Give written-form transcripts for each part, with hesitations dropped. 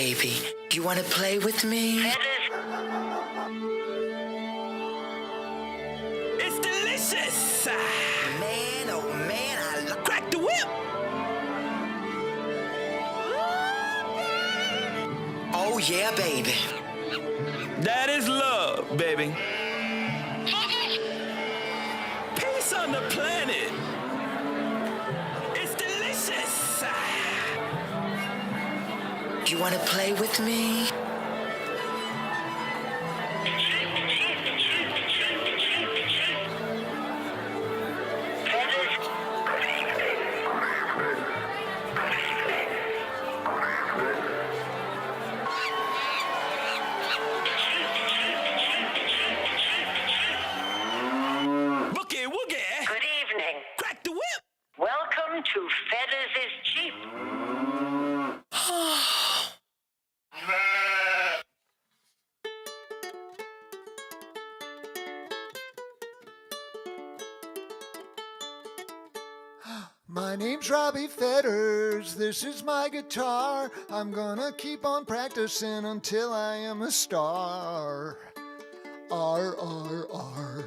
baby. You wanna play with me? It's delicious! Man, oh man, I love Crack the whip! Oh yeah, baby. That is love, baby. Peace on the planet. It's delicious. You wanna play with me? Boogie woogie. Good evening. Crack the whip. Welcome to Fetters is Cheap. My name's Robbie Fetters, this is my guitar. I'm gonna keep on practicing until I am a star. R, R, R.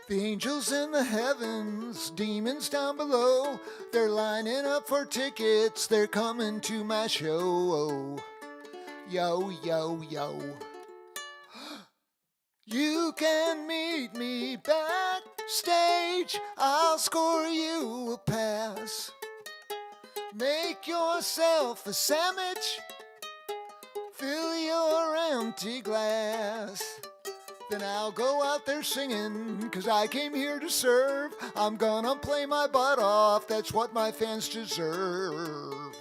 The angels in the heavens, demons down below, they're lining up for tickets, they're coming to my show. Yo, yo, yo. You can meet me backstage, I'll score you a pass. Make yourself a sandwich, fill your empty glass. Then I'll go out there singing, 'cause I came here to serve. I'm gonna play my butt off, that's what my fans deserve.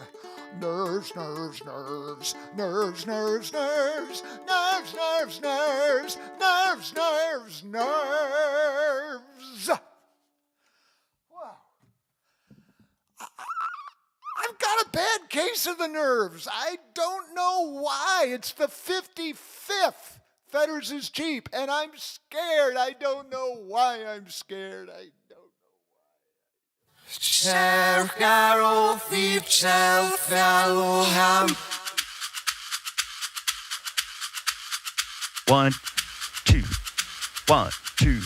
Nerves, nerves, nerves, nerves, nerves, nerves, nerves, nerves, nerves, nerves, nerves, nerves. Wow. I've got a bad case of the nerves. I don't know why. It's the 55th. Fetters is cheap, and I'm scared. I don't know why I'm scared. I don't know. One, two, 1, 2.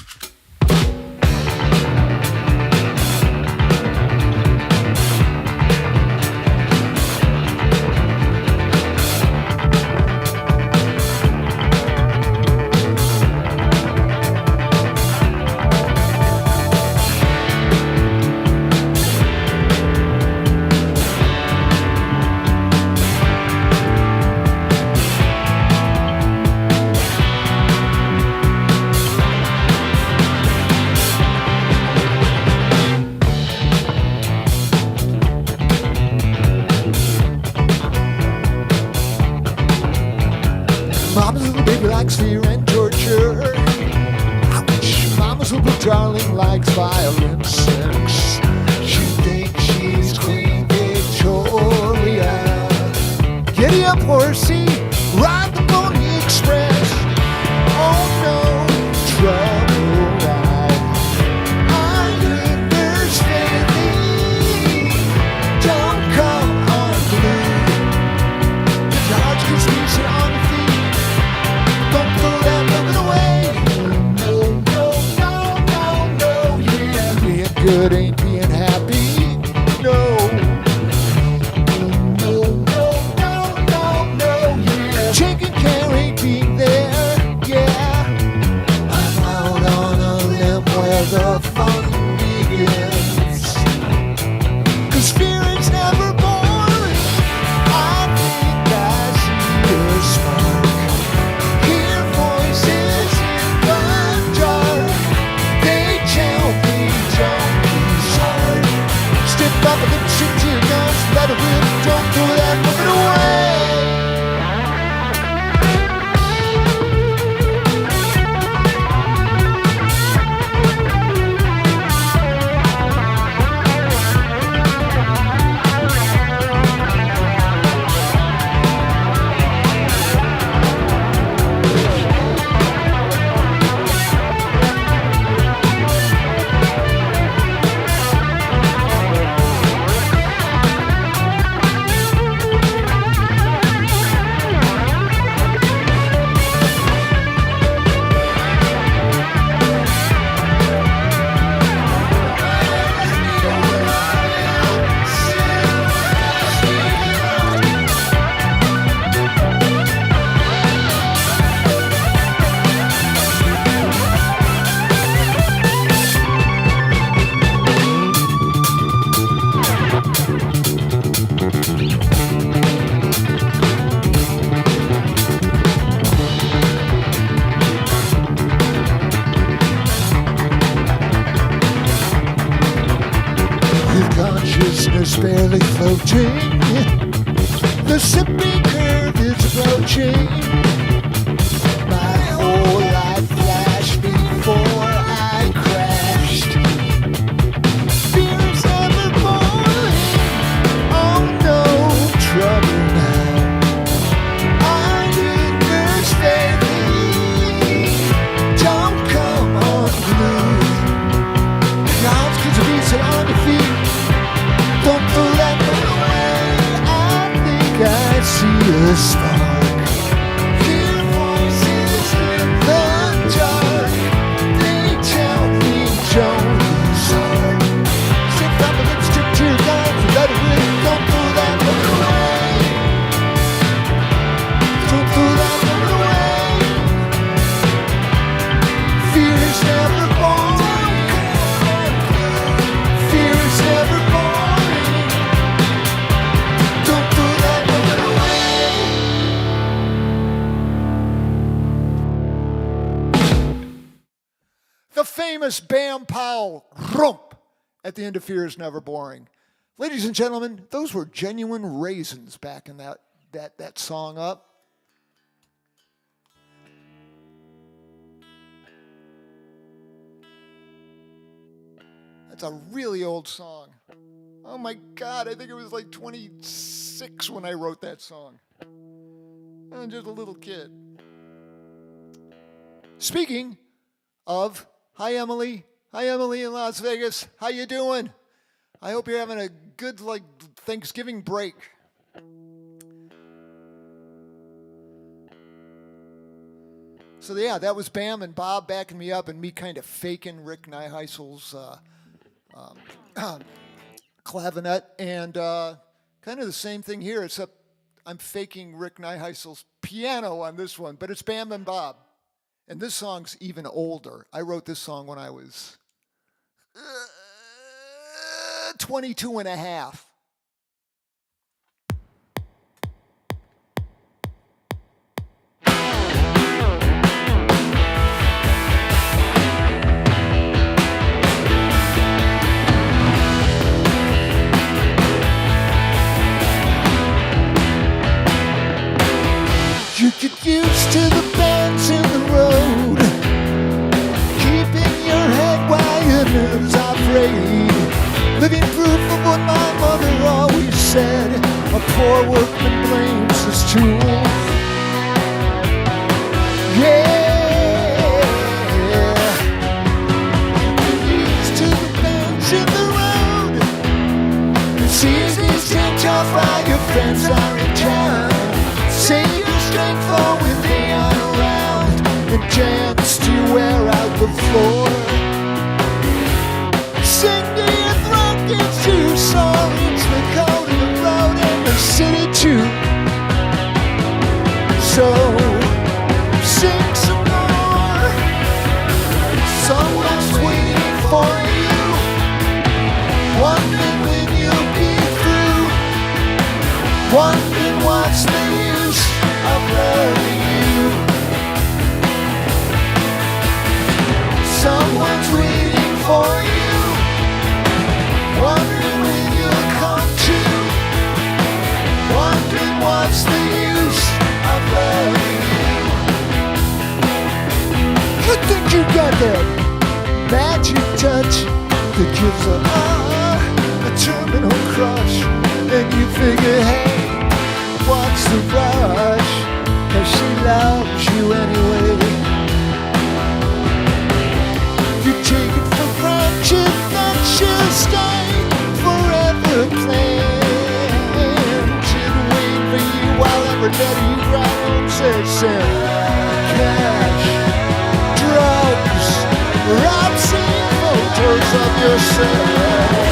Mama's little baby likes fear and torture. Ouch. Mama's little darling likes violent sex. She thinks she's Queen Victoria. Giddy up, horsey, ride the Pony Express. Oh no, trouble ride. I think there's faith. Don't come unglued. If your heart's good, squeeze it on your feet. Don't throw that loving away. No, no, no, no, no, yeah. Being good ain't being happy. No. No, no, no, no, no, yeah. Taking care ain't being there, yeah. I'm out on a limb where the fun begins. 'Cause fear is never born. I think I see a spark. Hear voices in the dark. They tell me don't be hard. Step up and stick to your guns. Let it rip. Don't throw that weapon away. floating. The sipping curve is approaching. My whole life flashed before I crashed. Fear's ever boiling. Oh no, trouble now. I understand. Don't come unglued. God's kids are beating on your feet. Don't throw that one away. I think I see a spark. Hear voices in the dark. They tell me don't lose heart. Sit down with lipstick to your guns and let it rip. Don't throw that one away. Don't throw that one away. Fear's never boring. Fear's never boring. Don't throw that one away. The famous Bam Powell rump at the end of Fear is Never Boring. Ladies and gentlemen, those were genuine raisins backing that song up. That's a really old song. Oh my God, I think it was like 26 when I wrote that song. I'm just a little kid. Speaking of, hi Emily in Las Vegas. How you doing? I hope you're having a good Thanksgiving break. So yeah, that was Bam and Bob backing me up and me kind of faking Rick Neuheisel's clavinet, and kind of the same thing here, except I'm faking Rick Neuheisel's piano on this one, but it's Bam and Bob. And this song's even older. I wrote this song when I was 22 and a half. You get used to the bends in the road, keeping your head while your nerves are frayed, living proof of what my mother always said: a poor workman blames his tool. Yeah, you get used to the bends in the road. It's easy to take off while your friends are in town. Save your strength for when they are around, and dance to wear out the floor. Sing to your throat gets too sore. It's the cold of the road and the city too. So sing some more. Someone's waiting for you, wondering when you'll be through, wondering what's the use of loving you. Someone's waiting for you, wondering when you'll come to, wondering what's the use of loving you. You think you got that magic touch that gives a terminal crush, and you figure, hey, what's the rush? 'Cause she loves you anyway. You take it for granted that she'll stay forever planned to wait for you while every daddy grounds says cash, drugs, obscene photos of yourself.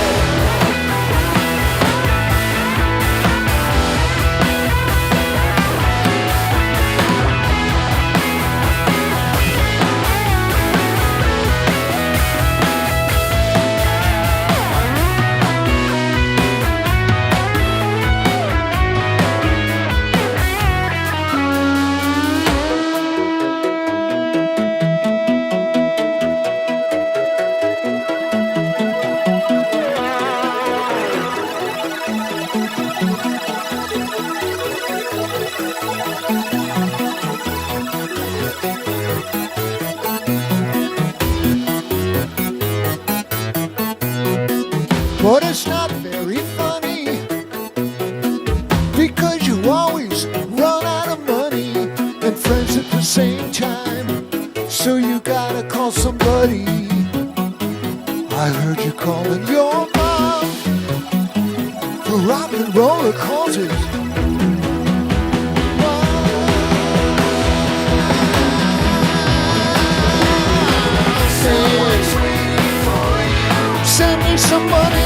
but it's not very funny because you always run out of money and friends at the same time, so you gotta call somebody. I heard you calling your mom for rock and roller concerts. Send me some money.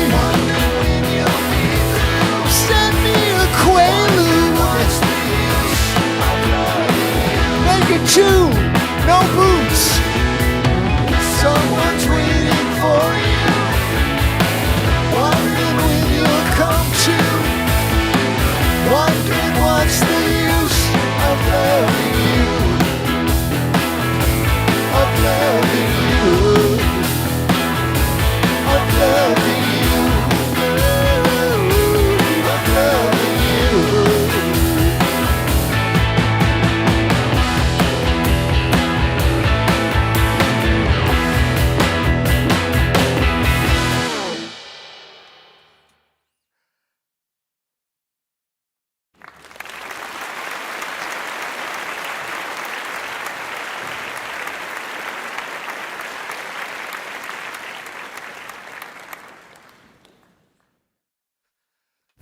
Send me a quaalude. Make it two, no boots. Someone's waiting for you, wondering when you'll come to, wondering what's the use of loving you, of loving you, of loving you, of loving you.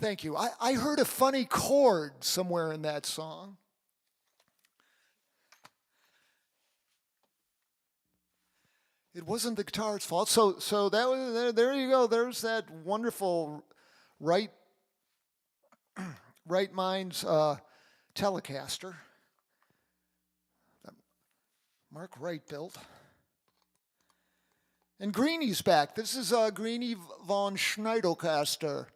Thank you. I heard a funny chord somewhere in that song. It wasn't the guitar's fault. So that was there you go. There's that wonderful right Minds Telecaster that Mark Wright built. And Greenie's back. This is Greenie von Schneidelcaster.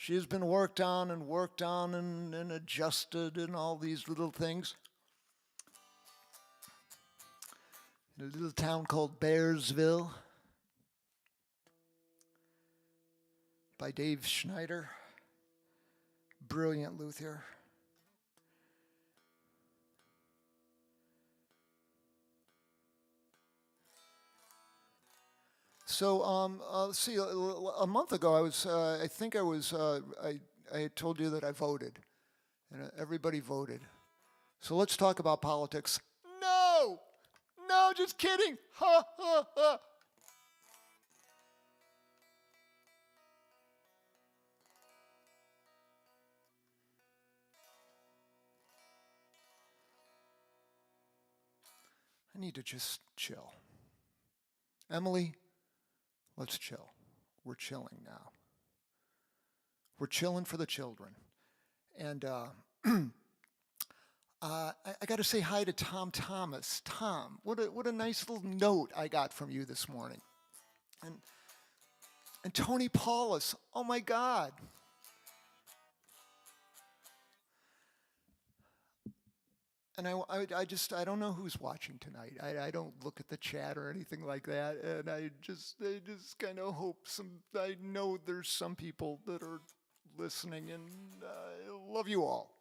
She has been worked on and adjusted and all these little things. In a little town called Bearsville by Dave Schneider, brilliant luthier. So, let's see. A month ago, I had told you that I voted, and everybody voted. So let's talk about politics. No, just kidding. Ha ha ha. I need to just chill. Emily. Let's chill. We're chilling now. We're chilling for the children. And I got to say hi to Tom Thomas. Tom, what a nice little note I got from you this morning. And Tony Paulus, oh my God. And I don't know who's watching tonight. I don't look at the chat or anything like that. And I just kind of hope I know there's some people that are listening, and I love you all.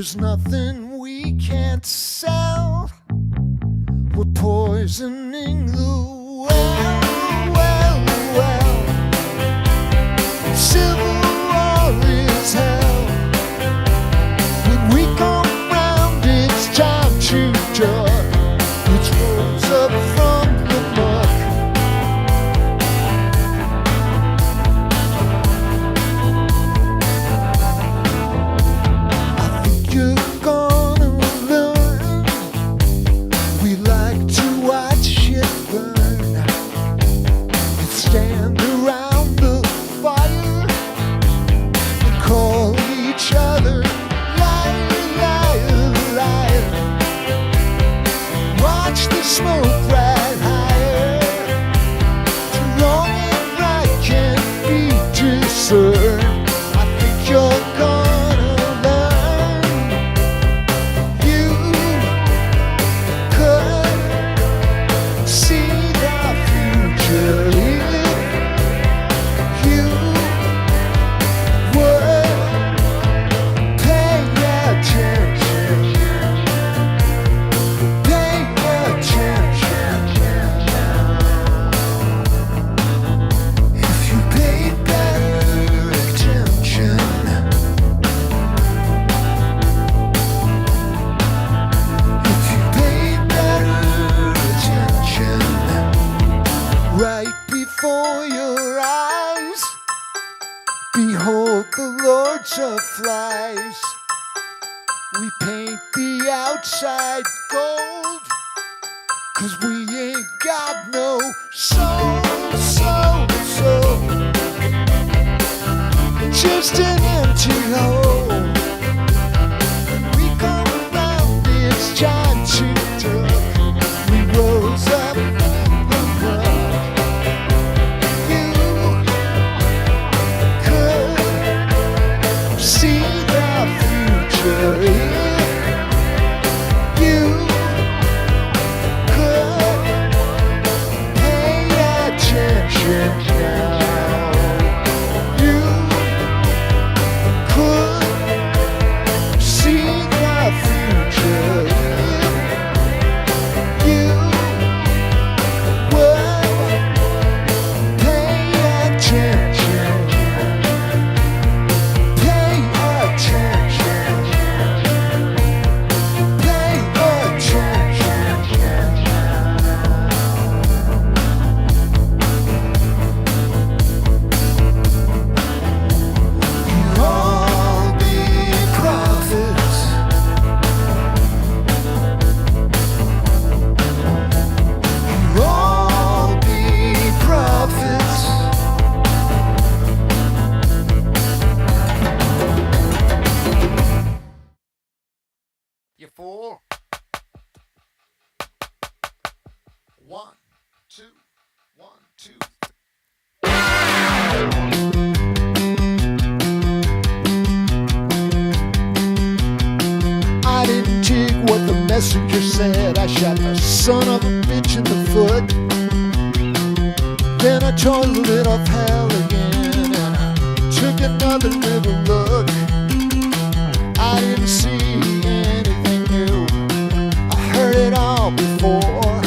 There's nothing we can't sell. We're poisoning the well. Civil war is hell. When we come round, it's time to duck. Which rose up from the muck. I think you're gonna learn. We like to watch it burn. And stand around the fire and call each other liar, liar, liar. Watch the smoke right higher. Too wrong and right can't be discerned. I think you're gonna learn. You could see the future if you would pay attention. Pay attention. If you paid better attention. If you paid better attention. Right before your eyes, behold the lords of flies. We paint the outside gold, 'cause we ain't got no soul. Just an empty hole. We come around, it's time to duck. We rose up from the mud. You could see the future if you could pay attention now. You could see the future if you would pay attention. Pay attention. Pay attention. You all be prophets. You all be prophets. You fool. 1, 2, 1, 2. I didn't dig what the messenger said. I shot the son of a bitch in the foot. Then I toiled it off hell again and I took another little look. I didn't see anything new. I heard it all before.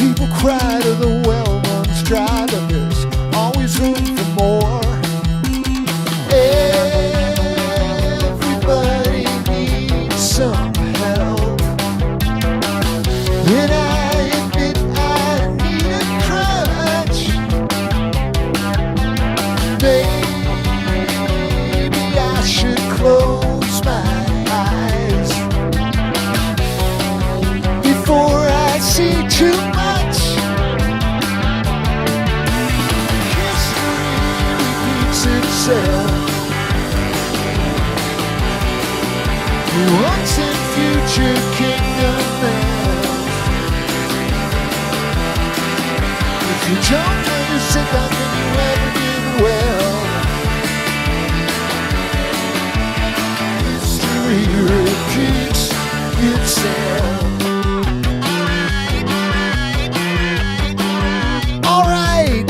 People cry to the well runs dry, but there's always room for more. Everybody needs some help. And I admit I need a crutch. Maybe I should close my eyes before I see too much. History repeats itself. Once and future kingdom else. If you don't know you sit down, then you never did well. History repeats itself. Alright,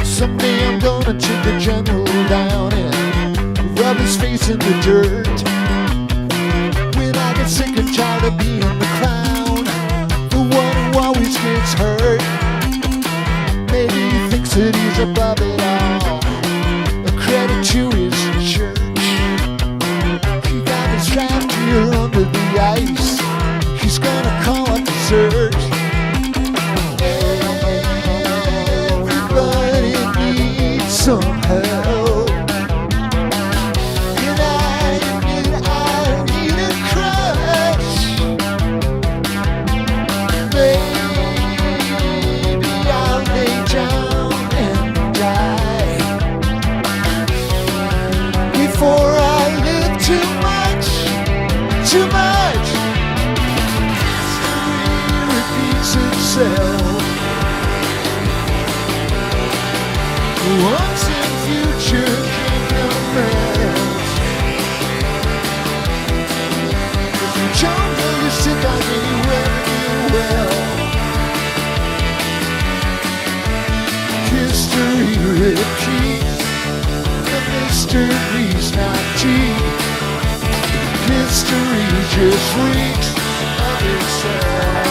someday I'm gonna take the general down and rub his face in the dirt. hurt. When I get sick and tired of being the clown, the one who always gets hurt. Maybe he thinks that he's above it all, a credit to his church. He got his trapped here under the ice. He's gonna call up the search. Everybody needs some help, and I need a crush. Maybe I'll lay down and die before I live too much, too much. History repeats itself. Once in future kingdom else. If you don't know you sit down anywhere you will. History repeats. The mystery's not deep. History just reeks of itself.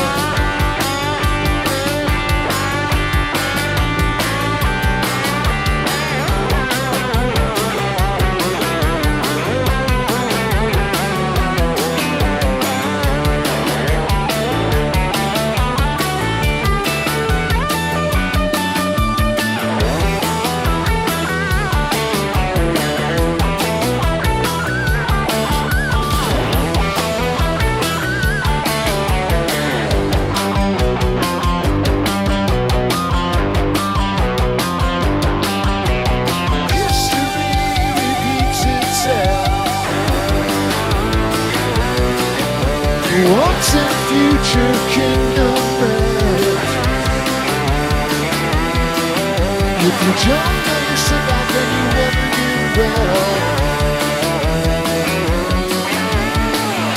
Once in future kingdom else. If you don't know you sit back then you never do well.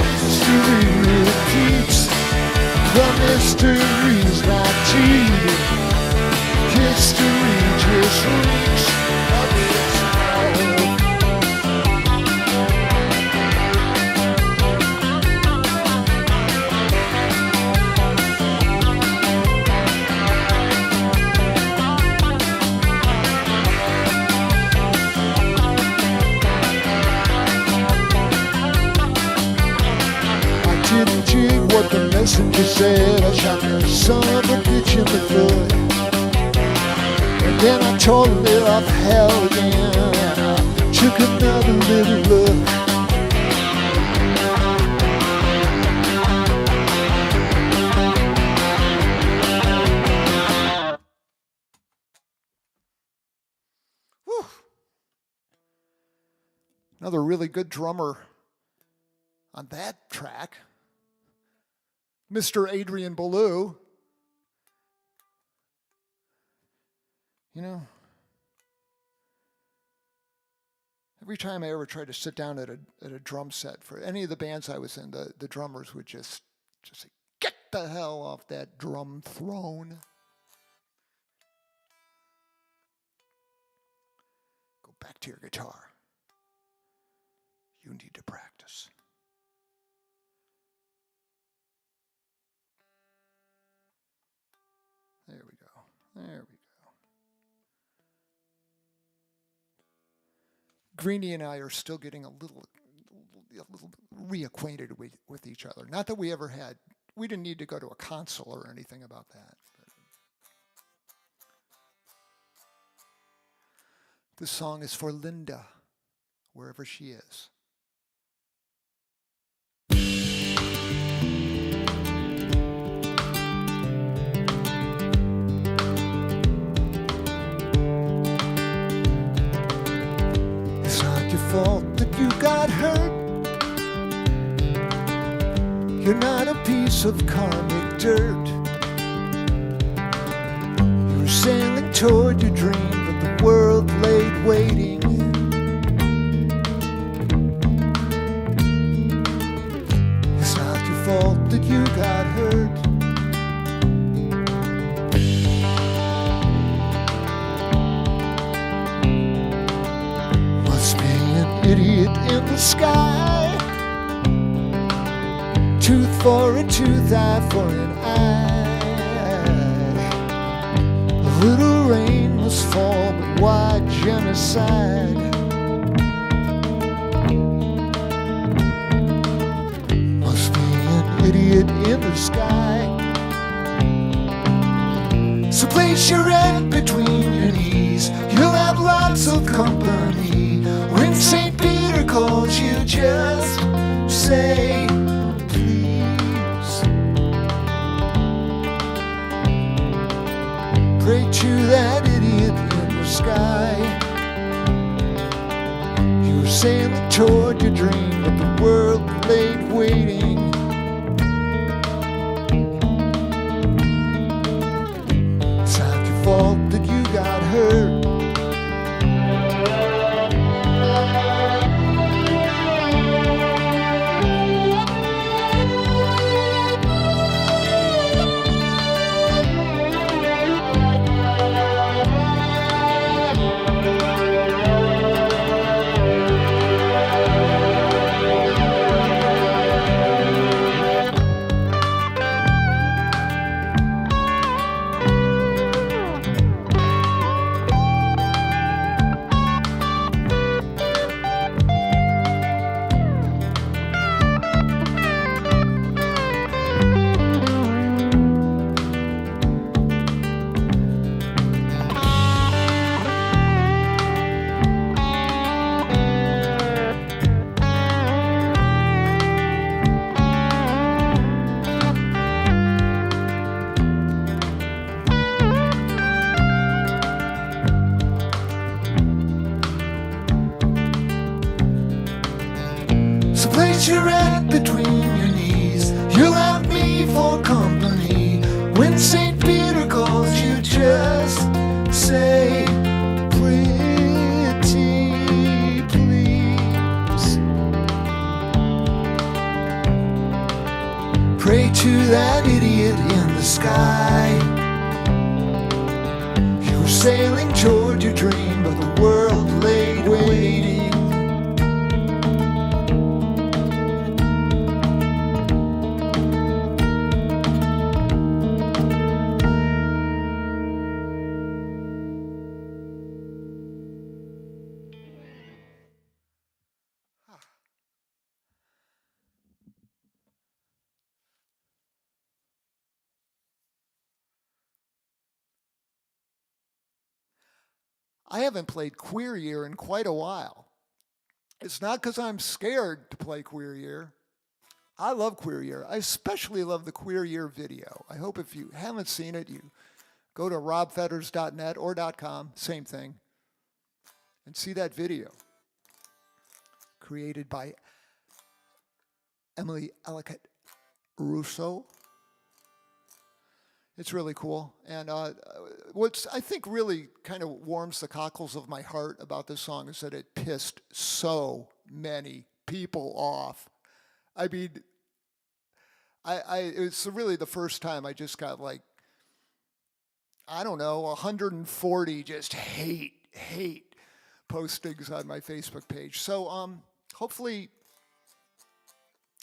History repeats. The mystery's not cheap. History just reeks of itself. What the messenger said, I shot the son of a bitch in the foot. And then I told it off hell again, and I took another little look. Whew. Another really good drummer on that track. Mr. Adrian Belew. You know, every time I ever tried to sit down at a drum set for any of the bands I was in, the drummers would just say, "Get the hell off that drum throne." Go back to your guitar. You need to practice. There we go. There we go. Greenie and I are still getting a little reacquainted with each other. Not that we didn't need to go to a console or anything about that. This song is for Linda, wherever she is. Fault that you got hurt. You're not a piece of karmic dirt. You're sailing toward your dream, but the world laid waiting. It's not your fault that you got hurt. Idiot in the sky. for a tooth, eye for an eye. A little rain must fall, but why genocide? Must be an idiot in the sky. So place your head between your knees, you'll have lots of company. When St. Peter calls you, just say please. Pray to that idiot in the sky. You were sailing toward your dream, but the world lay waiting. It's not your fault that you got hurt. So place your head between your knees, you'll have me for company. When St. Peter calls you, just say pretty please. Pray to that idiot in the sky. You were sailing toward your dream, but the world lay waiting. I haven't played Queer Year in quite a while. It's not because I'm scared to play Queer Year. I love Queer Year. I especially love the Queer Year video. I hope if you haven't seen it, you go to robfetters.net or .com, same thing, and see that video created by Emily Ellicott Russo. It's really cool. And what's I think really kind of warms the cockles of my heart about this song is that it pissed so many people off. I mean, it's really the first time I just got like, I don't know, 140 just hate postings on my Facebook page. So hopefully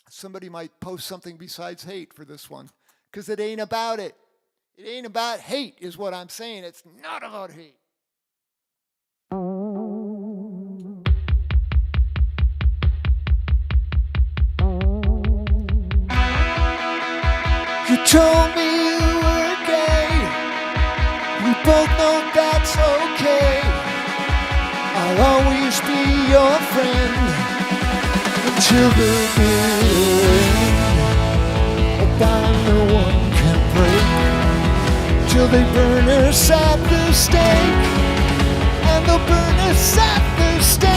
somebody might post something besides hate for this one, because it ain't about it. It ain't about hate, is what I'm saying. It's not about hate. You told me you were gay. We both know that's okay. I'll always be your friend until the end. A bond no one can break. Till they burn us at the stake, and they'll burn us at the stake.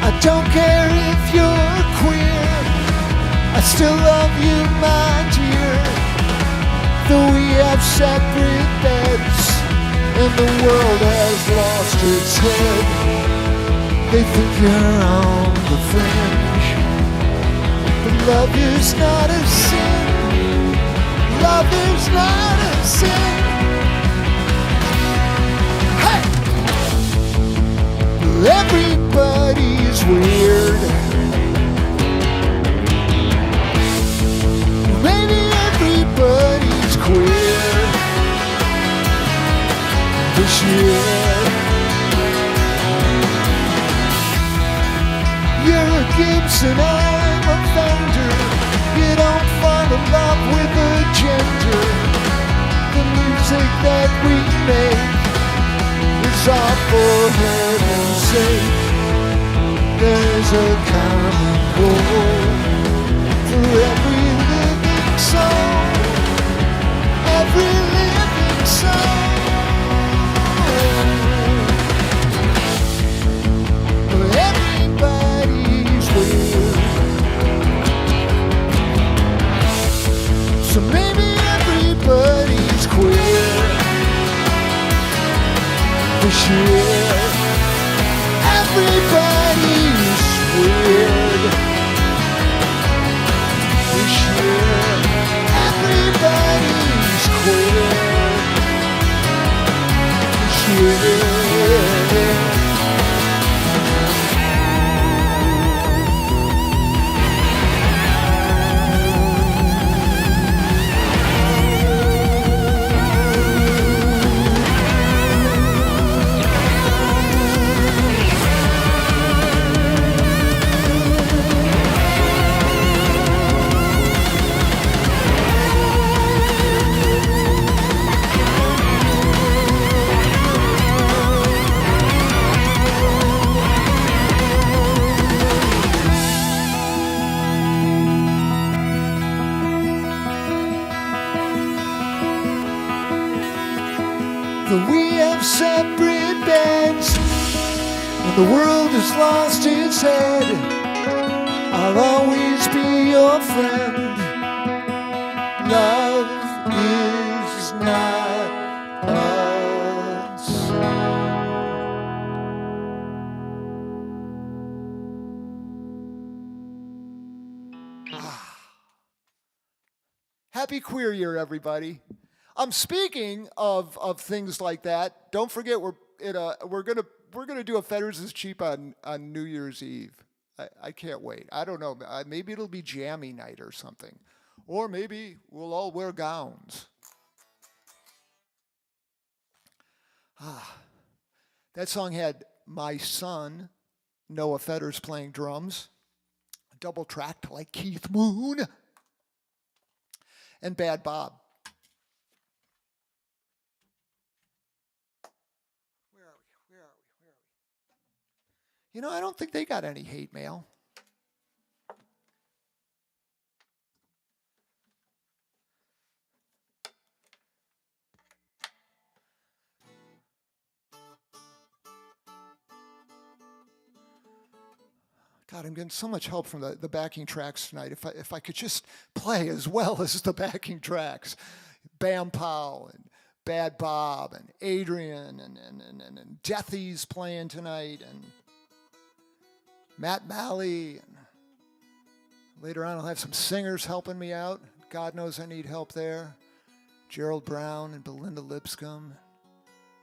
I don't care if you're queer, I still love you, my dear. Though we have separate beds, and the world has lost its head, they think you're on the fringe. Love is not a sin. Love is not a sin. Hey! Everybody's weird. Gibson, I'm a fender. You don't fall in love with the gender. The music that we make is all for heaven's sake. There's a common goal for every living soul. Every living soul. Everybody's weird. So maybe everybody's queer this year. Everybody's weird this year. Everybody's queer this year. We have separate beds. When the world has lost its head, I'll always be your friend. Love is not us. Happy Queer Year, everybody. Speaking of things like that, don't forget we're gonna do a Fetters is Cheap on New Year's Eve. I can't wait. I don't know. Maybe it'll be jammy night or something, or maybe we'll all wear gowns. That song had my son Noah Fetters playing drums, double tracked like Keith Moon, and Bad Bob. You know, I don't think they got any hate mail. God, I'm getting so much help from the backing tracks tonight. If I could just play as well as the backing tracks. Bam Pow and Bad Bob and Adrian and Deathy's playing tonight and Matt Malley, and later on I'll have some singers helping me out. God knows I need help there. Gerald Brown and Belinda Lipscomb,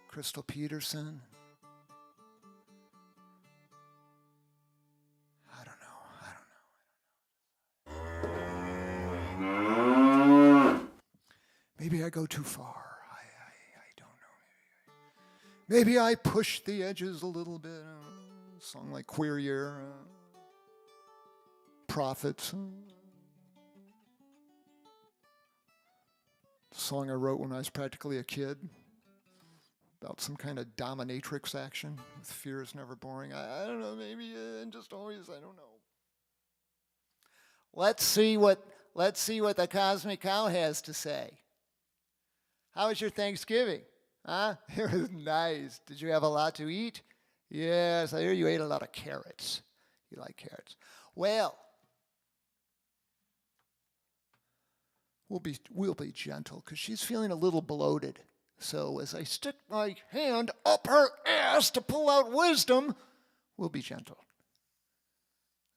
Crystal Peterson. I don't know. Maybe I go too far. I don't know. Maybe I push the edges a little bit. Song like Queer Year, Prophets. Song I wrote when I was practically a kid about some kind of dominatrix action with Fear is Never Boring. I don't know, maybe and just always, I don't know. Let's see what the Cosmic Cow has to say. How was your Thanksgiving? Huh? It was nice. Did you have a lot to eat? Yes, I hear you ate a lot of carrots. You like carrots. Well, we'll be gentle because she's feeling a little bloated. So as I stick my hand up her ass to pull out wisdom, we'll be gentle.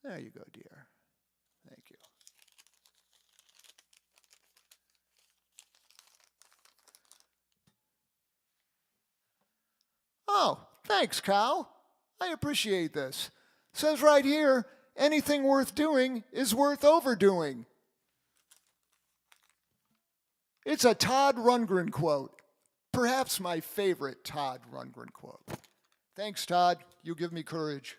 There you go, dear. Thank you. Oh, thanks, Cow. I appreciate this. Says right here, anything worth doing is worth overdoing. It's a Todd Rundgren quote. Perhaps my favorite Todd Rundgren quote. Thanks, Todd. You give me courage.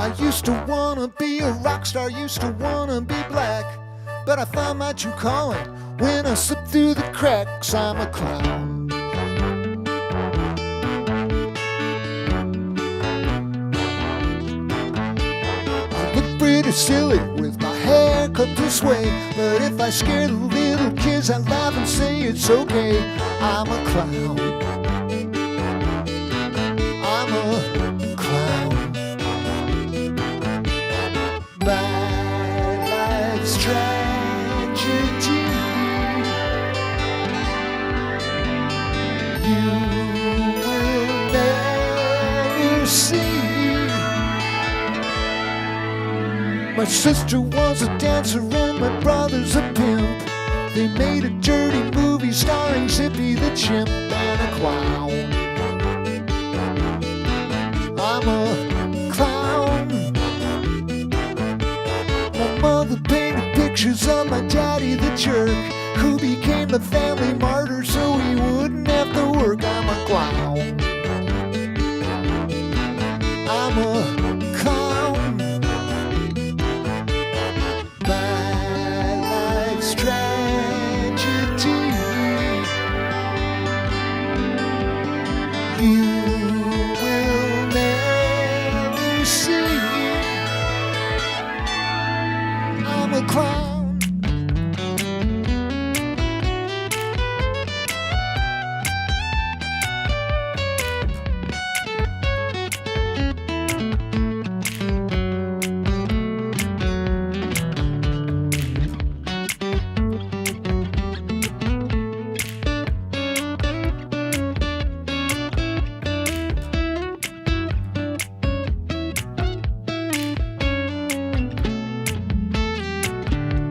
I used to wanna be a rock star, used to wanna be black, but I found my true calling when I slipped through the cracks. I'm a clown. I look pretty silly with my hair cut this way, but if I scare the little kids, I laugh and say it's okay. I'm a clown. I'm a clown. My life's tragedy. You will never see. My sister was a dancer and my brother's a pimp. They made a dirty movie starring Zippy the chimp and a clown. I'm a clown. My mother painted pictures of my daddy the jerk, who became the family martyr so he wouldn't have to work. I'm a clown. I'm a clown. My life's tragedy. You will never see. I'm a clown.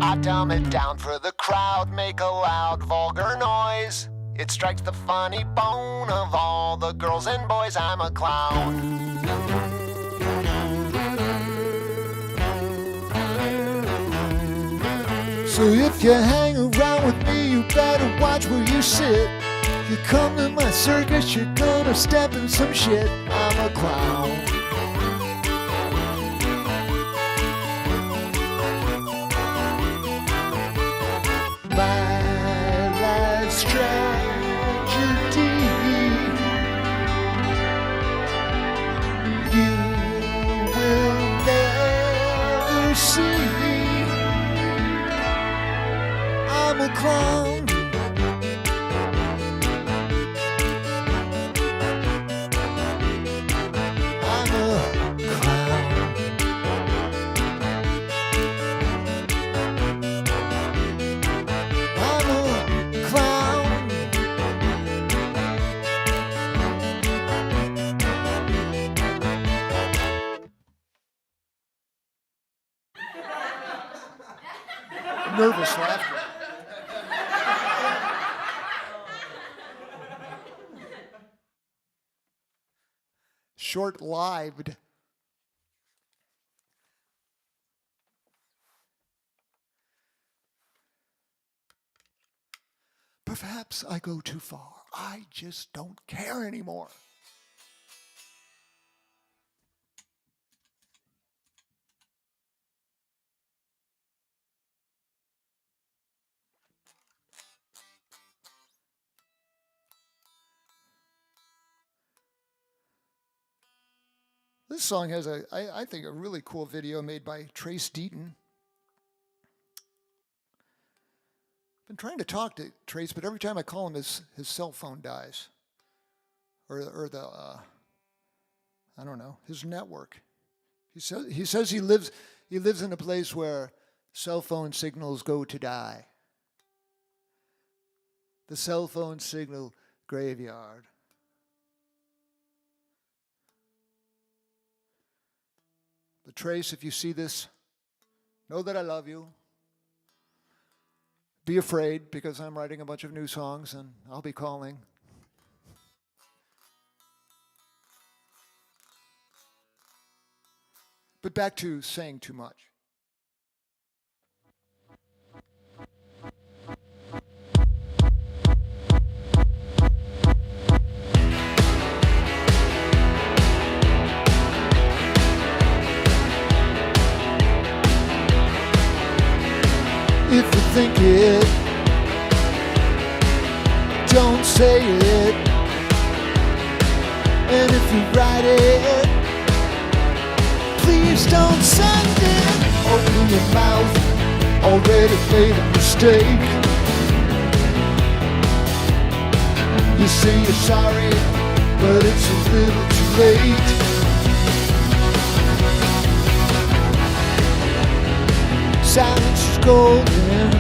I dumb it down for the crowd, make a loud, vulgar noise. It strikes the funny bone of all the girls and boys. I'm a clown. So if you hang around with me, you better watch where you sit. You come to my circus, you're gonna step in some shit. I'm a clown. My life's tragedy. You will never see. I'm a clown. I'm a clown. I'm a clown. Nervous laughter. Short-lived. Perhaps I go too far. I just don't care anymore. This song has I think, a really cool video made by Trace Deaton. I've been trying to talk to Trace, but every time I call him, his cell phone dies, or the I don't know, his network. He says he lives in a place where cell phone signals go to die. The cell phone signal graveyard. But Trace, if you see this, know that I love you. Be afraid, because I'm writing a bunch of new songs and I'll be calling. But back to saying too much. If you think it, don't say it. And if you write it, please don't send it. Open your mouth, already made a mistake. You say you're sorry, but it's a little too late. Silence is golden,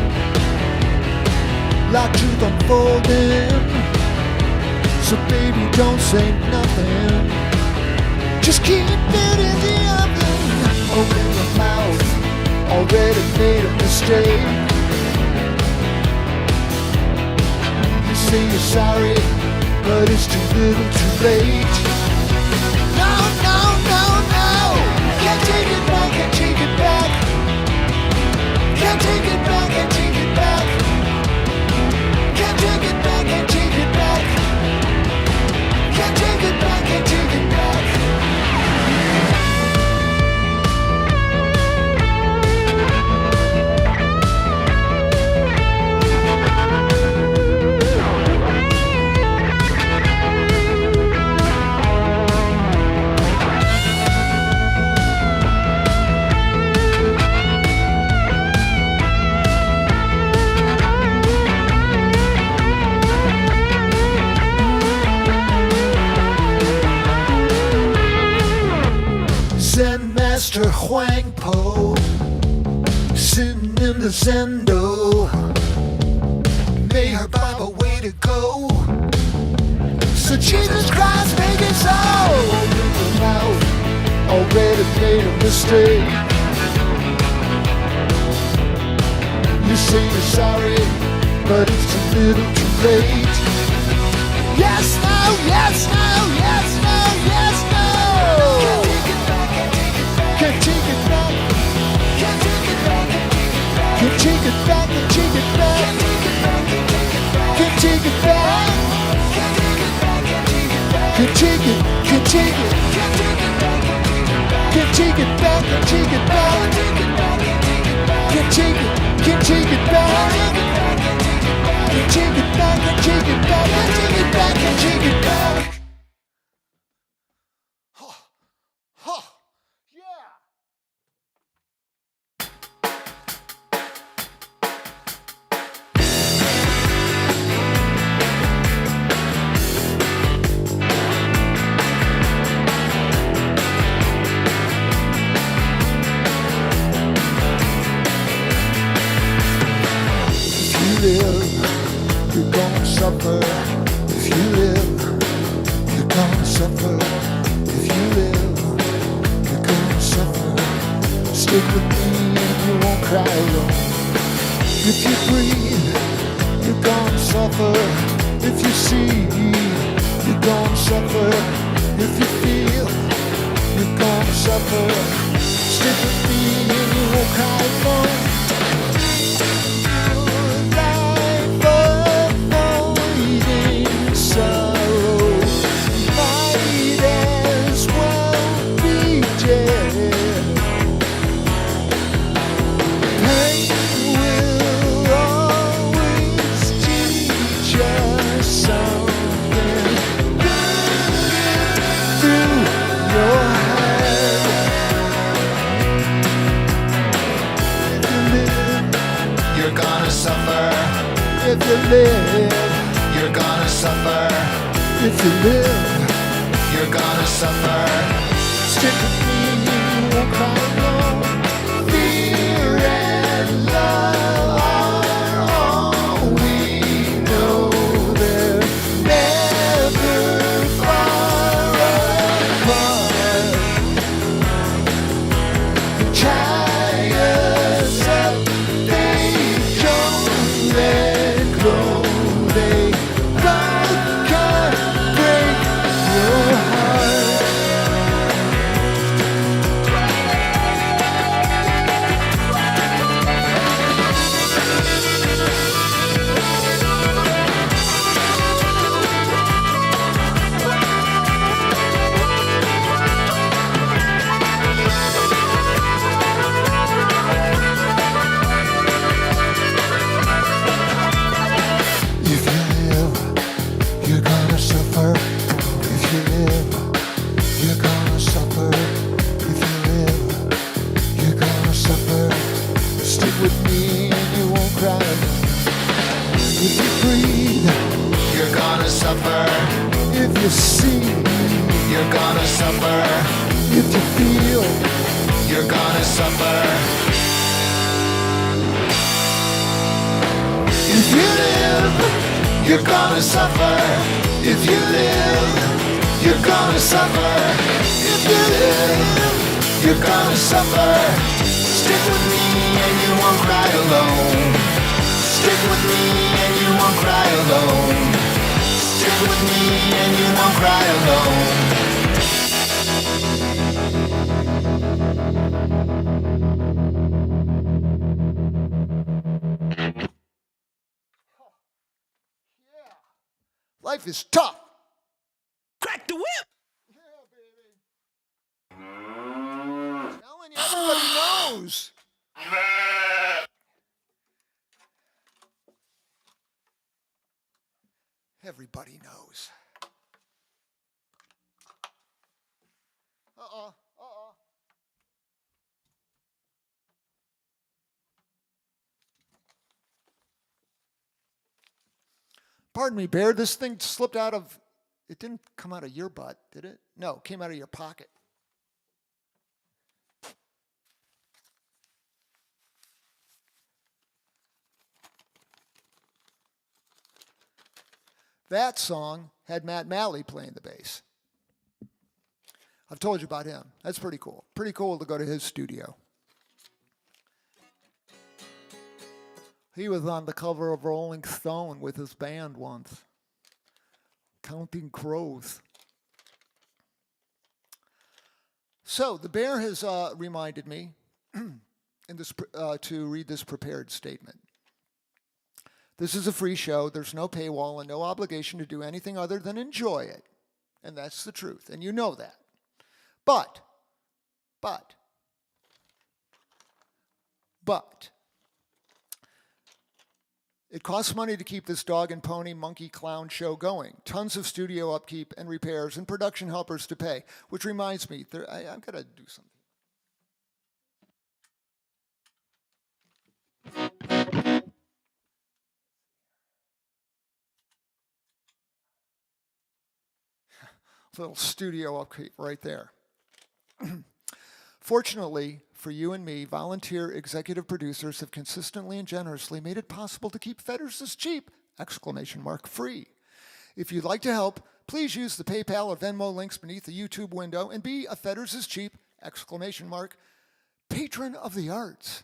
like truth unfolding. So baby, don't say nothing, just keep it in the oven. Open your mouth, already made a mistake. You say you're sorry, but it's too little too late. No, no, no, no, can't take it back, can't take it back. Can't take it back, can't take it back. Can't take it back, can't take it back. Can't take it back, can't take it back. Zen Master Huang Po, sitting in the Zendo. May her Bible way to go. So Jesus Christ, make it so. Open your mouth, already made a mistake. You say you're sorry, but it's a little too late. Yes, no, yes, no, yes, no, yes, no. Can't take it back, can't take it back, can't take it back, can't take it back, can't take it back, can't take it, can't take it, can't take it back, can't take it back, can't take it, can't take it back, can't take it back, can't take it back, can't take it back, can't take it back. You're gonna suffer. If you live, you're gonna suffer. If you live, you're gonna suffer. Stick with me and you won't cry alone. If you breathe, you're gonna suffer. If you see, you're gonna suffer. If you feel, you're gonna suffer. Stick with me and you won't cry alone. If you live, you're gonna suffer. If you live, you're gonna suffer. Stick with me, you won't cry alone. Fear and love are all we know. They're never far apart. Tie us up, they don't let go. They both can break your heart. cry. If you breathe, you're gonna suffer. If you see, you're gonna suffer. If you feel, you're gonna suffer. If you live, you're gonna suffer. If you live, you're gonna suffer. If you live, you're gonna suffer. Stick with me and you won't cry alone. Stick with me and you won't cry alone. Stick with me and you won't cry alone. Life is tough. Crack the whip. Yeah, baby. I'm telling you, everybody knows. Everybody knows. Uh-oh. Pardon me, Bear, this thing slipped out of, it didn't come out of your butt, did it? No, it came out of your pocket. That song had Matt Malley playing the bass. I've told you about him. That's pretty cool. Pretty cool to go to his studio. He was on the cover of Rolling Stone with his band once, Counting Crows. So the Bear has reminded me in this, to read this prepared statement. This is a free show. There's no paywall and no obligation to do anything other than enjoy it. And that's the truth. And you know that. But, it costs money to keep this dog and pony monkey clown show going. Tons of studio upkeep and repairs and production helpers to pay. Which reminds me, I've got to do something. Little studio upkeep right there. Fortunately for you and me, volunteer executive producers have consistently and generously made it possible to keep Fetters is cheap! Free. If you'd like to help, please use the PayPal or Venmo links beneath the YouTube window and be a Fetters is cheap! Patron of the arts.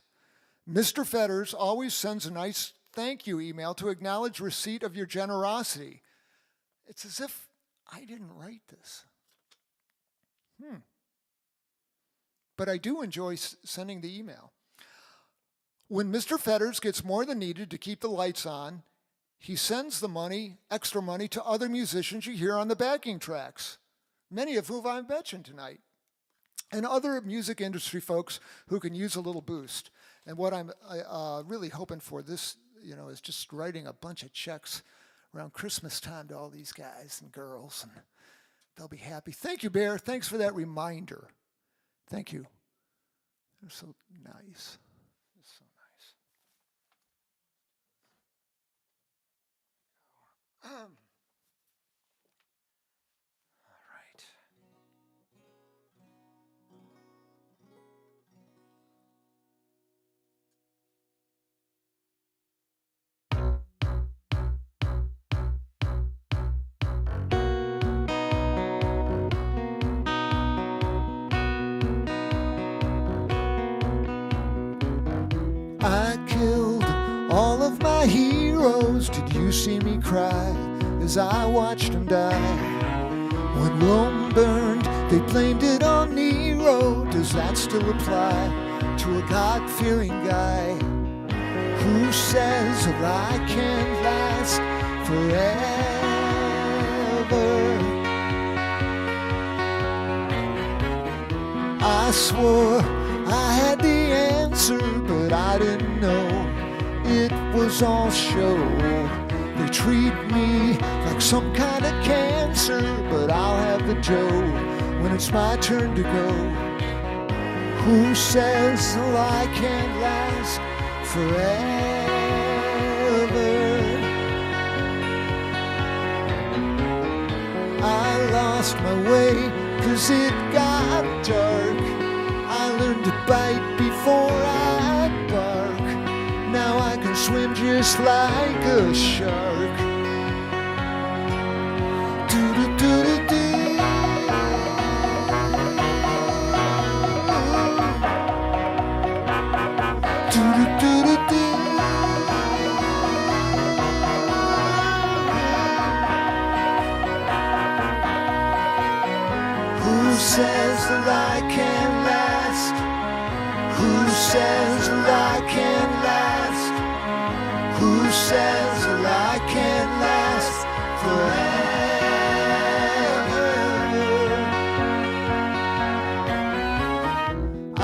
Mr. Fetters always sends a nice thank you email to acknowledge receipt of your generosity. It's as if I didn't write this. But I do enjoy sending the email. When Mr. Fetters gets more than needed to keep the lights on, he sends the money, extra money, to other musicians you hear on the backing tracks, many of whom I've mentioned tonight, and other music industry folks who can use a little boost. And what I'm really hoping for this, is just writing a bunch of checks around Christmas time to all these guys and girls, and they'll be happy. Thank you, Bear. Thanks for that reminder. Thank you. They're so nice. They're so nice. All right. I killed all of my heroes. Did you see me cry as I watched them die? When Rome burned, they blamed it on Nero. Does that still apply to a God-fearing guy who says a lie can't last forever? I swore I had the answer, but I didn't know it was all show. They treat me like some kind of cancer, but I'll have the dough when it's my turn to go. Who says a lie can't last forever? lost my way, 'cause it got dark. I learned to bite before I bark. Now I can swim just like a shark. Do-do-do-do-do. Do-do-do-do-do. Who says that I can't last? Who says that I can't last? Who says that I can't last forever? I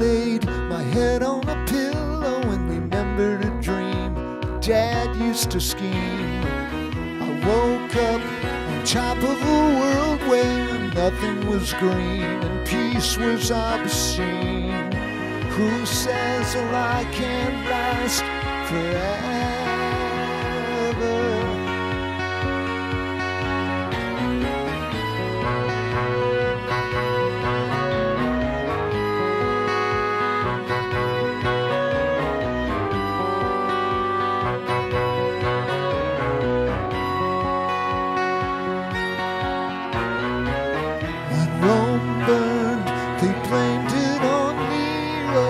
laid my head on a pillow and remembered a dream Dad used to scheme. I woke up on top of a world where nothing was green and peace was obscene. Who says that I can't last forever? When Rome burned, they blamed it on Nero.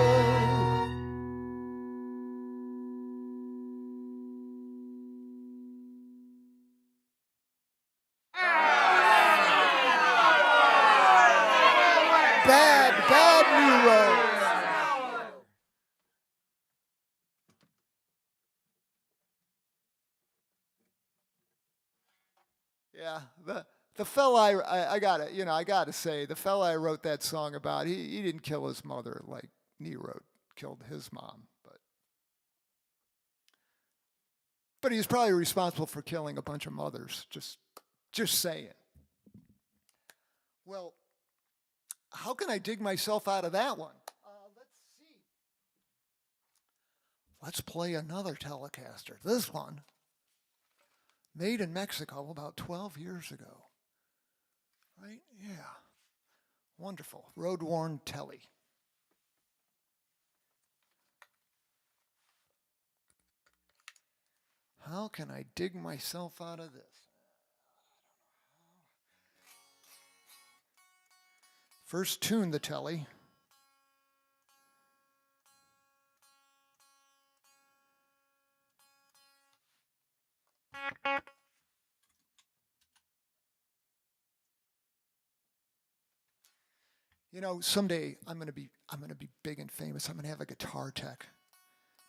Bad Nero. Yeah, the fella I gotta say, the fella I wrote that song about, he didn't kill his mother like Nero killed his mom, but he's probably responsible for killing a bunch of mothers. Just saying. Well, how can I dig myself out of that one? Let's see. Let's play another Telecaster. This one, made in Mexico about 12 years ago. Right? Yeah. Wonderful. Road-worn Telly. How can I dig myself out of this? First tune the Telly. You know, someday I'm gonna be big and famous. I'm gonna have a guitar tech,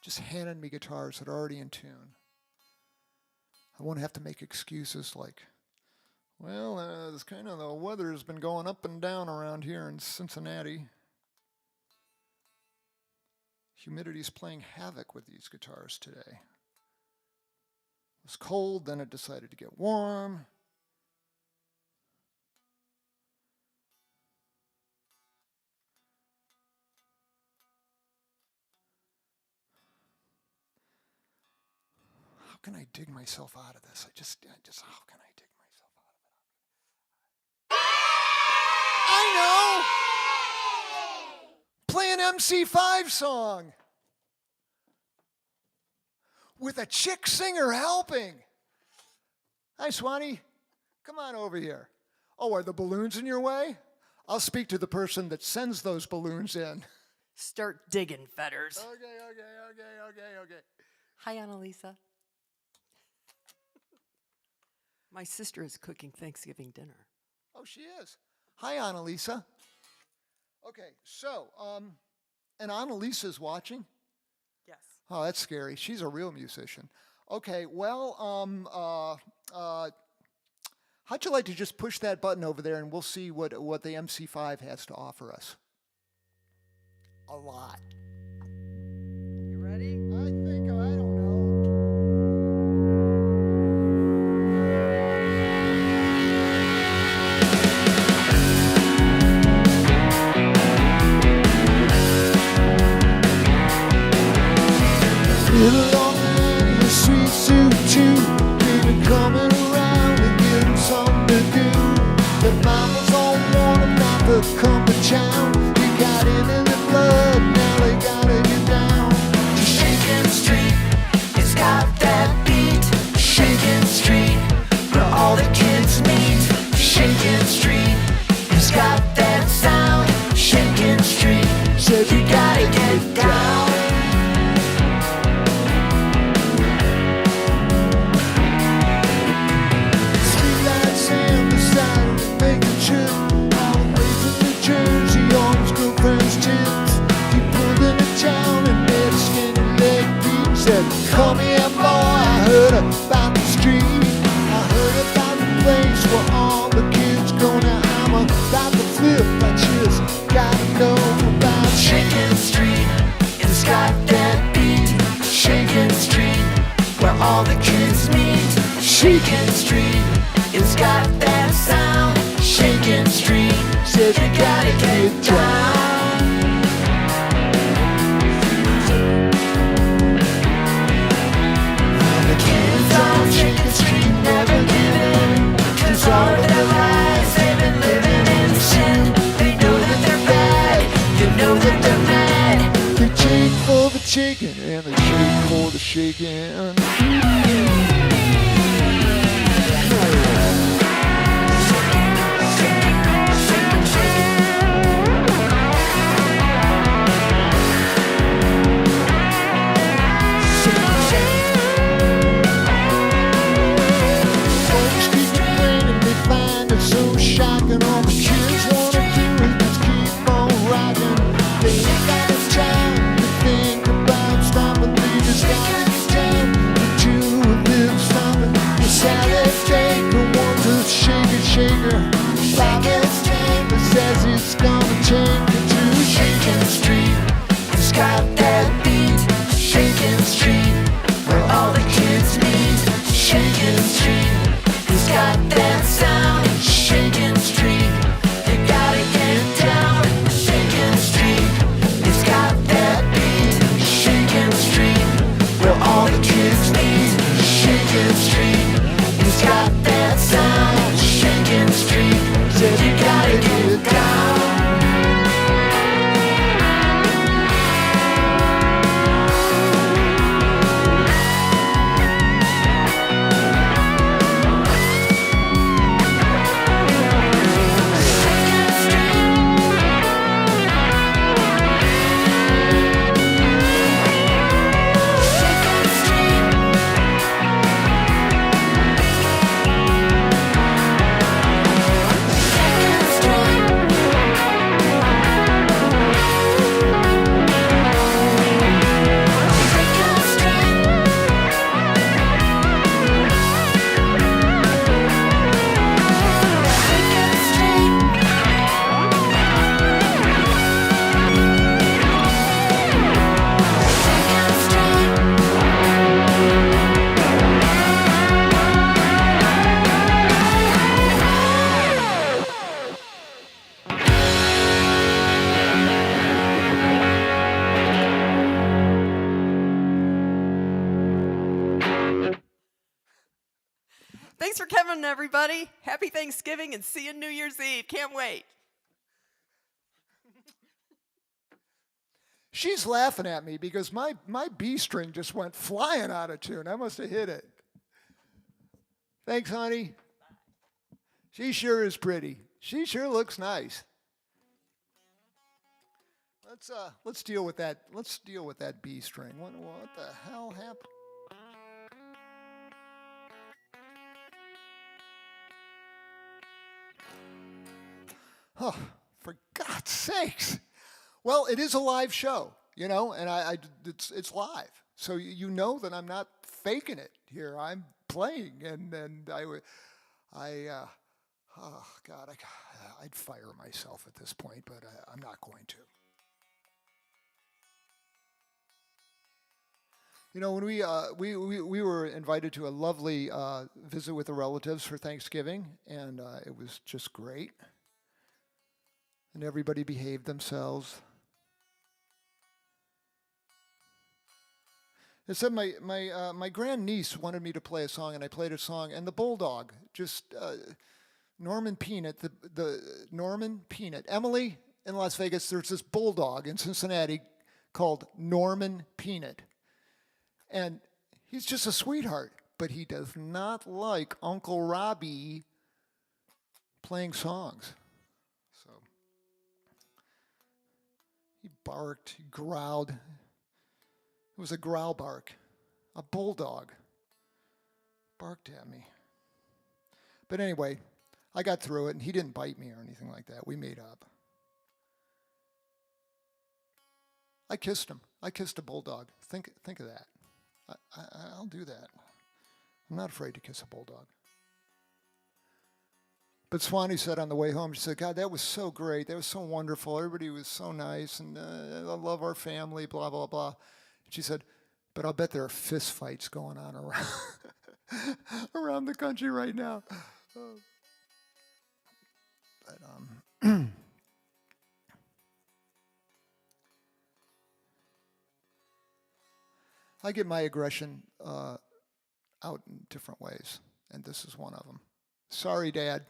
just handing me guitars that are already in tune. I won't have to make excuses like, well, it's kind of the weather's been going up and down around here in Cincinnati. Humidity's playing havoc with these guitars today. It was cold, then it decided to get warm. How can I dig myself out of this? How can I dig myself out of it? I know! Play an MC5 song with a chick singer helping. Hi, Swanee. Come on over here. Oh, are the balloons in your way? I'll speak to the person that sends those balloons in. Start digging, Fetters. Okay. Hi, Annalisa. My sister is cooking Thanksgiving dinner. Oh, she is. Hi, Annalisa. Okay, so, and Annalisa's watching? Yes. Oh, that's scary. She's a real musician. Okay, well, how'd you like to just push that button over there and we'll see what the MC5 has to offer us? A lot. You ready? I don't know. Little old man in a sweet suit too, we've been coming around and getting something to do that might and more. I heard about the street. I heard about the place where all the kids go. Now I'm about to flip. I just gotta know about Shakin Street. It's got that beat. Shakin Street, where all the kids meet. Shakin Street, it's got that sound. Shakin Street, says you gotta get down. The kids on Shakin Street never give in. 'Cause all of their lives they've been living in sin. They know that they're bad, they know that they're mad. They shake for the chicken and they shake for the shaking. So shocking, all the kids wanna do is just keep on rocking. They ain't got the time to think about stopping. They just gotta get down to live stopping. The salad taker wants a shaker. Bobby's tanker says it's gonna take you to Shakin Street. It's got that beat. Shakin Street, where all the kids meet. Shakin Street, it's got that sound. Shakin Street, you gotta get down. Shakin Street, it's got that beat. Shakin Street, where all the kids meet. Shakin Street, it's got that sound. Shakin Street, said you gotta get down. Thanks for coming, everybody. Happy Thanksgiving and see you New Year's Eve. Can't wait. She's laughing at me because my B string just went flying out of tune. I must have hit it. Thanks, honey. She sure is pretty. She sure looks nice. Let's deal with that. Let's deal with that B string. What the hell happened? Oh, for God's sakes. Well, it is a live show, you know, and it's live. So you know that I'm not faking it here. I'm playing, and oh God, I'd fire myself at this point, but I'm not going to. You know, when we were invited to a lovely visit with the relatives for Thanksgiving, and it was just great. And everybody behaved themselves. It said my grandniece wanted me to play a song, and I played a song, and the bulldog, just Norman Peanut, the Norman Peanut. Emily in Las Vegas, there's this bulldog in Cincinnati called Norman Peanut. And he's just a sweetheart, but he does not like Uncle Robbie playing songs. So he barked, he growled. It was a growl bark. A bulldog barked at me. But anyway, I got through it, and he didn't bite me or anything like that. We made up. I kissed him. I kissed a bulldog. Think of that. I'll do that. I'm not afraid to kiss a bulldog. But Swanee said on the way home, she said, God, that was so great. That was so wonderful. Everybody was so nice, and I love our family, blah, blah, blah. She said, but I'll bet there are fist fights going on around, around the country right now. I get my aggression out in different ways, and this is one of them. Sorry, Dad.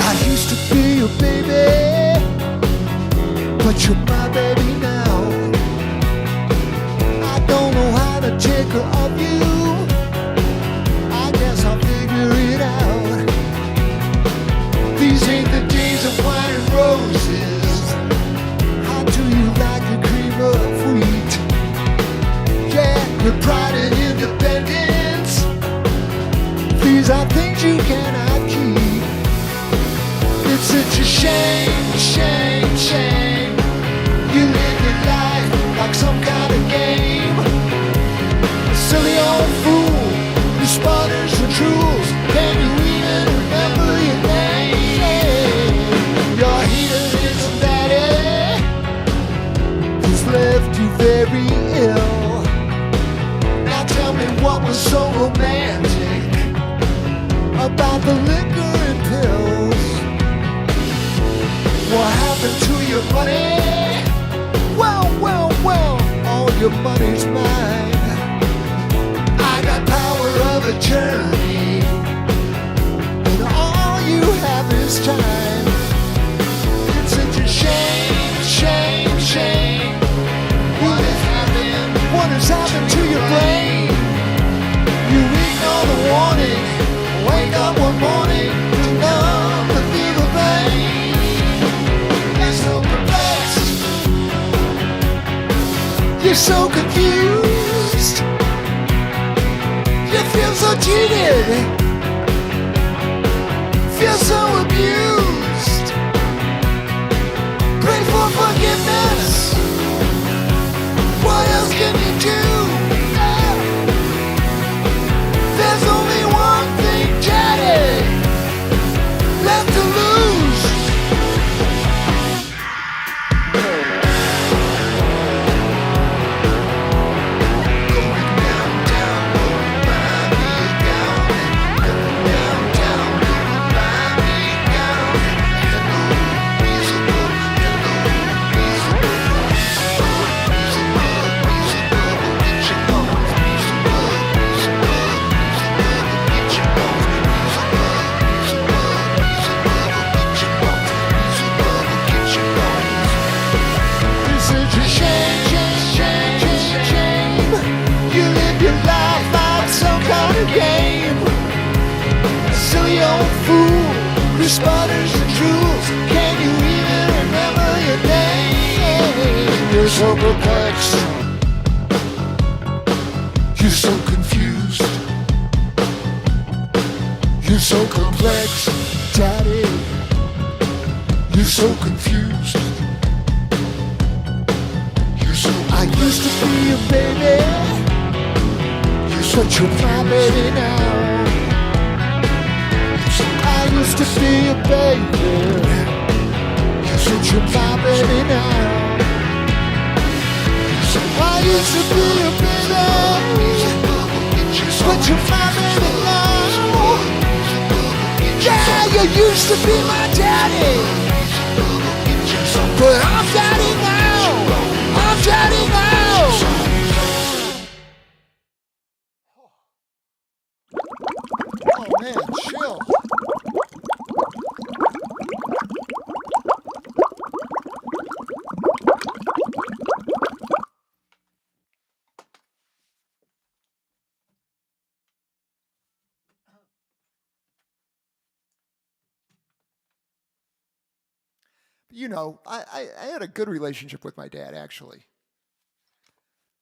I used to be your baby, but you're my baby now. I don't know how to take care of you. I guess I'll figure it out. These ain't the days of wine and roses. How do you like your cream of wheat? Yeah, your pride and independence. These are things you cannot keep. It's such a shame, shame, shame. You live your life like some kind of game. A silly old fool who sputters and drools. Can you even remember your name? Your hedonism daddy has left you very ill. Now tell me what was so romantic about the liquor and pills. What happened to your money? Well, well, well, all your money's mine. I got power of attorney, and all you have is time. It's such a shame, shame, shame. What has happened? What has happened to your brain? You ignore the warning, wake up one morning to numb the fever pain. You're so perplexed, you're so confused, you feel so cheated, feel so abused. Pray for forgiveness, what else can you do? There's only one thing, Daddy, left to lose. Sputters and drools. Can you even remember your name? You're so perplexed, you're so confused, you're so complex, Daddy. You're so confused, you're so complex. I used to be your baby, but you're my baby now. I used to be a baby, but you're my baby now. I used to be a baby, but you're my baby now. Yeah, you used to be my daddy, but I'm daddy now. I'm daddy now. Oh man, chill. You know, I had a good relationship with my dad, actually.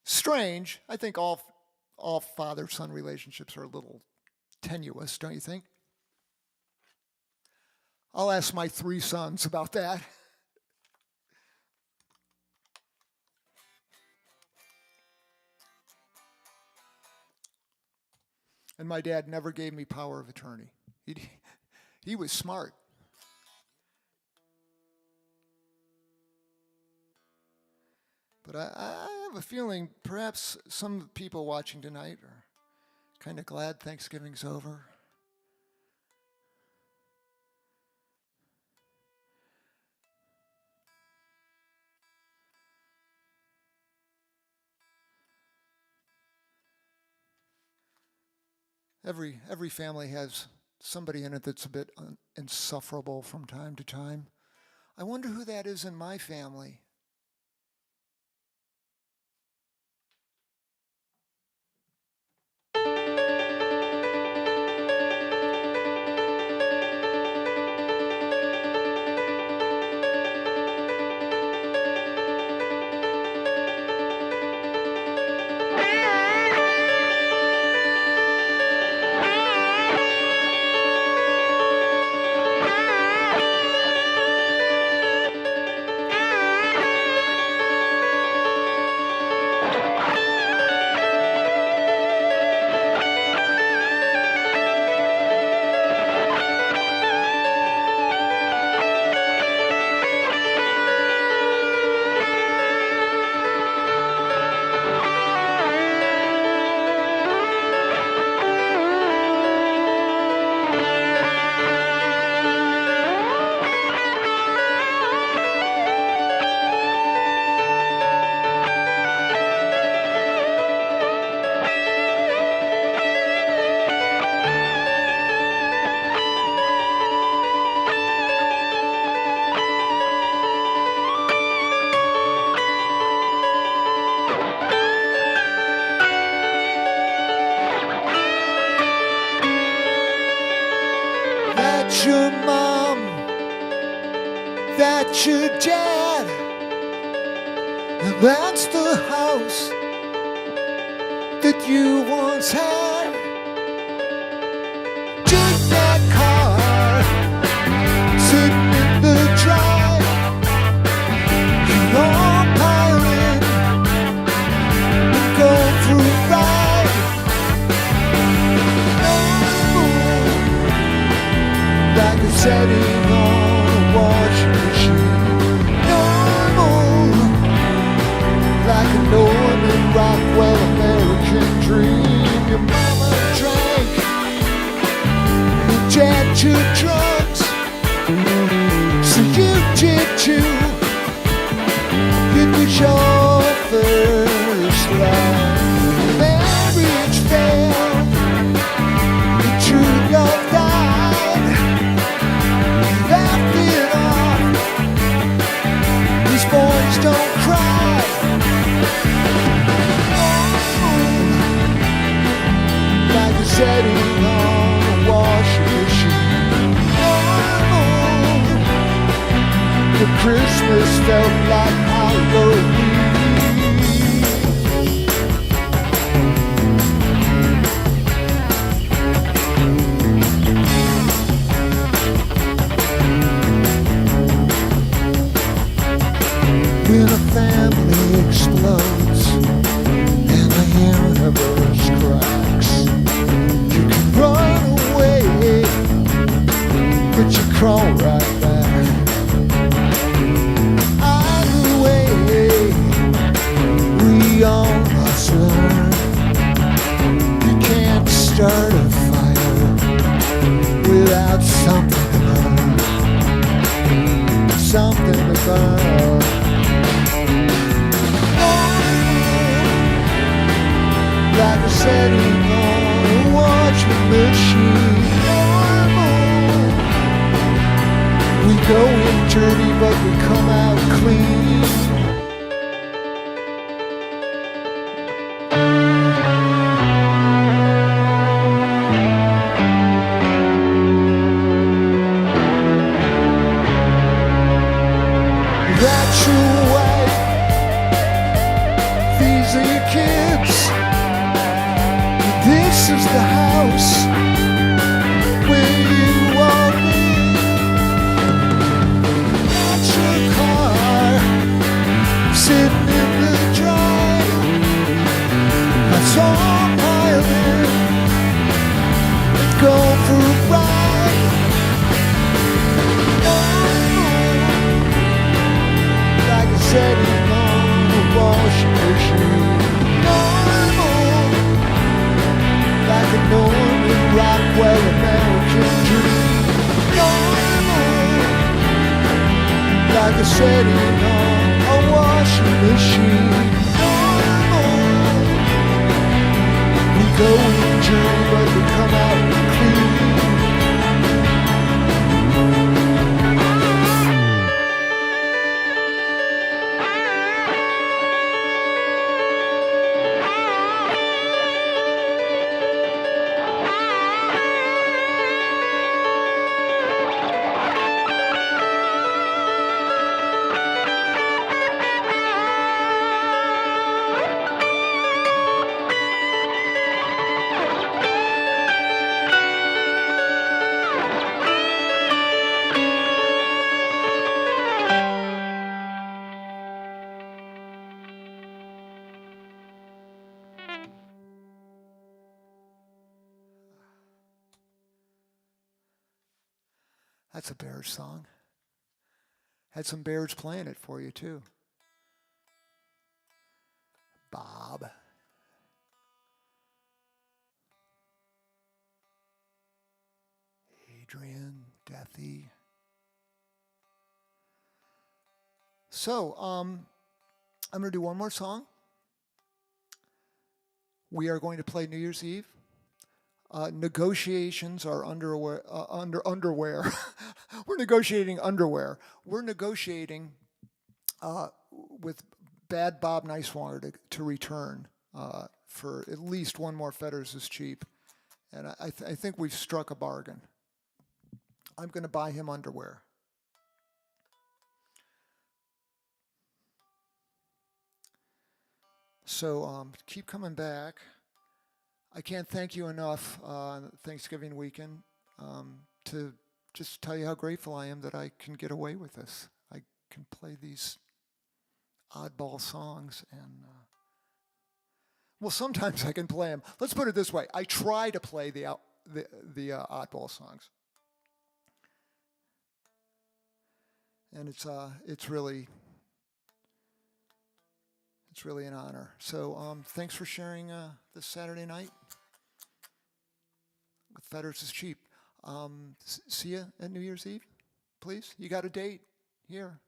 Strange. I think all father-son relationships are a little tenuous, don't you think? I'll ask my 3 sons about that. And my dad never gave me power of attorney. He was smart. But I have a feeling perhaps some people watching tonight are kind of glad Thanksgiving's over. Every family has somebody in it that's a bit insufferable from time to time. I wonder who that is in my family. That's your mom, that's your dad, and that's the house that you once had. Take that car, sitting in the drive, you're all piling and going through ride. Like a setting on a washing machine. Normal, like a Norman Rockwell American dream. Your mama drank, your dad took drugs, so you did too. It was your first love. Marriage failed, the true love died. Boys don't cry. Like a setting on a washing machine. The Christmas felt like Halloween. When a family explodes and the universe cracks, you can run away, but you crawl right back. Either way, we all must learn. You can't start a fire without something to burn. Something to burn. was the house where you walked in. Not your car, sitting in the drive. I saw a pilot and go for a ride. Like I said, it's on the washing machine. Normal, like a Norman Rockwell American dream. Normal, like a setting on a washing machine. Normal, we go in dirty but we come out clean. That's a Bears song. Had some Bears playing it for you too. Bob. Adrian, Deathy. So, I'm going to do one more song. We are going to play New Year's Eve. Negotiations are underwear. We're negotiating underwear. We're negotiating with Bad Bob Nicewater to return for at least one more Fetters is cheap, and I think we've struck a bargain. I'm going to buy him underwear. So keep coming back. I can't thank you enough on Thanksgiving weekend to just tell you how grateful I am that I can get away with this. I can play these oddball songs, and well, sometimes I can play them. Let's put it this way: I try to play the oddball songs, and it's really an honor. So thanks for sharing this Saturday night with Fetters is Cheap. See you at New Year's Eve, please. You got a date here.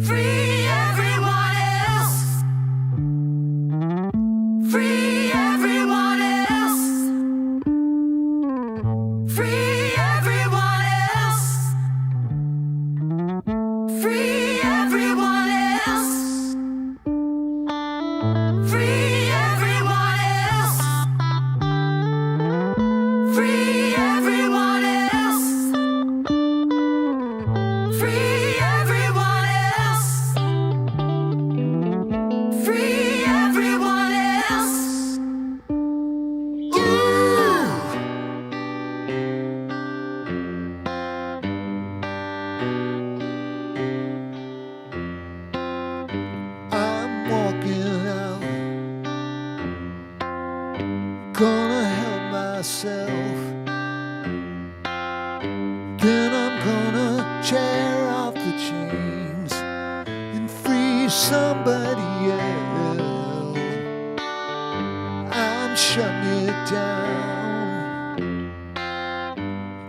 Free everyone else. Free everyone else. Free everyone else. Free everyone else. Free everyone else. Free everyone else. Free everyone else. Free everyone else. I'm walking out, gonna help myself. Then I'm gonna tear off the chains and free somebody else. I'm shutting it down,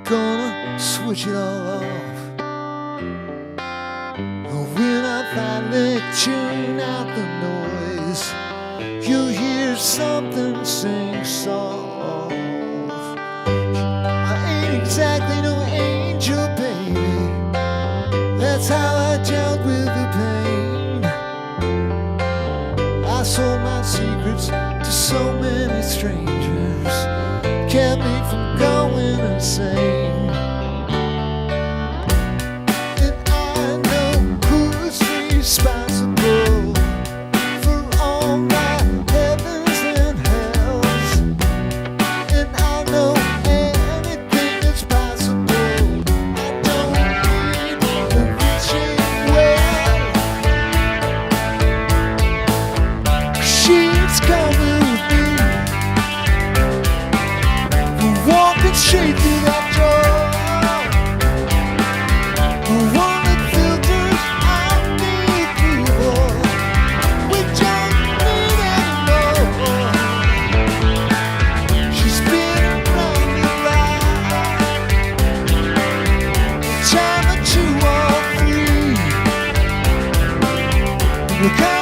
gonna switch it all off. When I finally tune out the noise, you'll hear something sing soft. I ain't exactly no angel, baby. That's how I dealt with the pain. I sold my secrets to so many strangers, kept me from going insane. And I know who's responsible Look